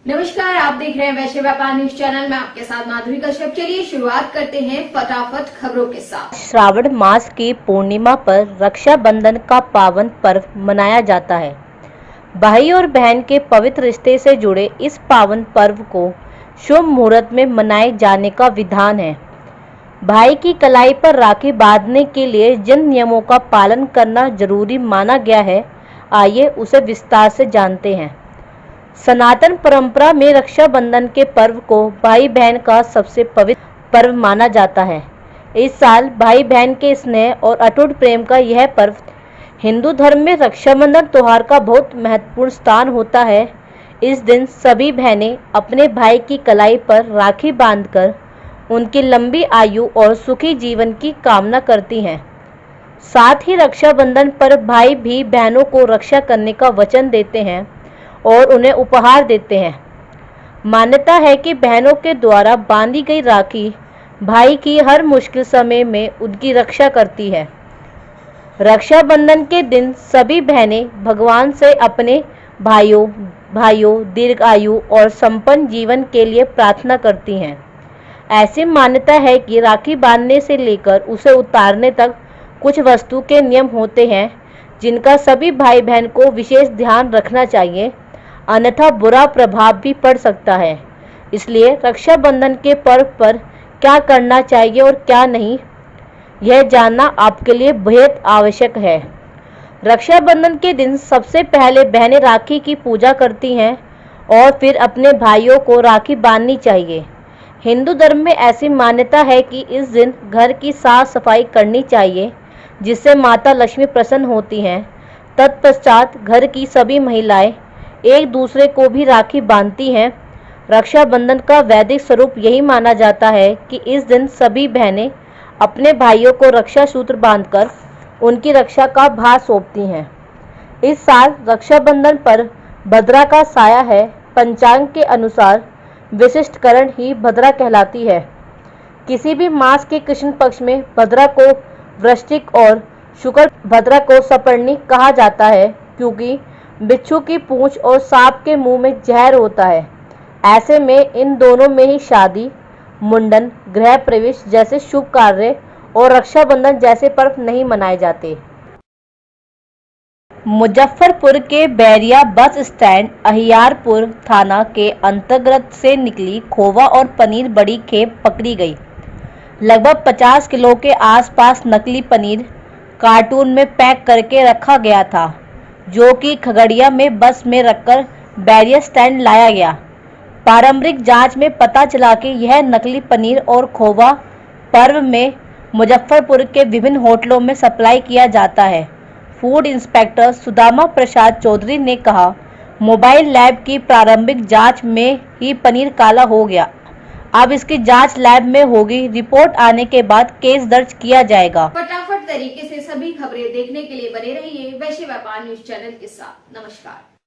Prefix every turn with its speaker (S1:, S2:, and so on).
S1: नमस्कार, आप देख रहे हैं वैश्य व्यापार न्यूज चैनल में आपके साथ माधुरी कश्यप। चलिए शुरुआत करते हैं फटाफट खबरों के साथ।
S2: श्रावण मास की पूर्णिमा पर रक्षाबंधन का पावन पर्व मनाया जाता है। भाई और बहन के पवित्र रिश्ते से जुड़े इस पावन पर्व को शुभ मुहूर्त में मनाए जाने का विधान है। भाई की कलाई पर राखी बांधने के लिए जिन नियमों का पालन करना जरूरी माना गया है, आइए उसे विस्तार से जानते हैं। सनातन परंपरा में रक्षाबंधन के पर्व को भाई बहन का सबसे पवित्र पर्व माना जाता है। इस साल भाई बहन के स्नेह और अटूट प्रेम का यह पर्व हिंदू धर्म में रक्षाबंधन त्योहार का बहुत महत्वपूर्ण स्थान होता है। इस दिन सभी बहनें अपने भाई की कलाई पर राखी बांधकर उनकी लंबी आयु और सुखी जीवन की कामना करती हैं। साथ ही रक्षाबंधन पर भाई भी बहनों को रक्षा करने का वचन देते हैं और उन्हें उपहार देते हैं। मान्यता है कि बहनों के द्वारा बांधी गई राखी भाई की हर मुश्किल समय में उनकी रक्षा करती है। रक्षाबंधन के दिन सभी बहनें भगवान से अपने भाइयों दीर्घ आयु और संपन्न जीवन के लिए प्रार्थना करती हैं। ऐसी मान्यता है कि राखी बांधने से लेकर उसे उतारने तक कुछ वस्तु के नियम होते हैं जिनका सभी भाई बहन को विशेष ध्यान रखना चाहिए, अन्यथा बुरा प्रभाव भी पड़ सकता है। इसलिए रक्षाबंधन के पर्व पर क्या करना चाहिए और क्या नहीं, यह जानना आपके लिए बेहद आवश्यक है। रक्षाबंधन के दिन सबसे पहले बहनें राखी की पूजा करती हैं और फिर अपने भाइयों को राखी बांधनी चाहिए। हिंदू धर्म में ऐसी मान्यता है कि इस दिन घर की साफ सफाई करनी चाहिए, जिससे माता लक्ष्मी प्रसन्न होती हैं। तत्पश्चात घर की सभी महिलाएं एक दूसरे को भी राखी बांधती हैं। रक्षाबंधन का वैदिक स्वरूप यही माना जाता है कि इस दिन सभी बहनें अपने भाइयों को रक्षा सूत्र बांधकर उनकी रक्षा का भार सौंपती हैं। इस साल रक्षाबंधन पर भद्रा का साया है। पंचांग के अनुसार विशिष्ट करण ही भद्रा कहलाती है। किसी भी मास के कृष्ण पक्ष में भद्रा को वृश्चिक और शुक्ल भद्रा को सपर्णी कहा जाता है, क्योंकि बिच्छू की पूंछ और सांप के मुंह में जहर होता है। ऐसे में इन दोनों में ही शादी, मुंडन, गृह प्रवेश जैसे शुभ कार्य और रक्षाबंधन जैसे पर्व नहीं मनाए जाते। मुजफ्फरपुर के बैरिया बस स्टैंड अहियारपुर थाना के अंतर्गत से निकली खोवा और पनीर बड़ी खेप पकड़ी गई। लगभग 50 किलो के आसपास नकली पनीर कार्टून में पैक करके रखा गया था, जो कि खगड़िया में बस में रखकर बैरिया स्टैंड लाया गया। पारंपरिक जांच में पता चला कि यह नकली पनीर और खोवा पर्व में मुजफ्फरपुर के विभिन्न होटलों में सप्लाई किया जाता है। फूड इंस्पेक्टर सुदामा प्रसाद चौधरी ने कहा, मोबाइल लैब की प्रारंभिक जांच में ही पनीर काला हो गया। अब इसकी जांच लैब में होगी। रिपोर्ट आने के बाद केस दर्ज किया जाएगा।
S1: फटाफट तरीके से सभी खबरें देखने के लिए बने रहिए वैश्य व्यापार न्यूज चैनल के साथ। नमस्कार।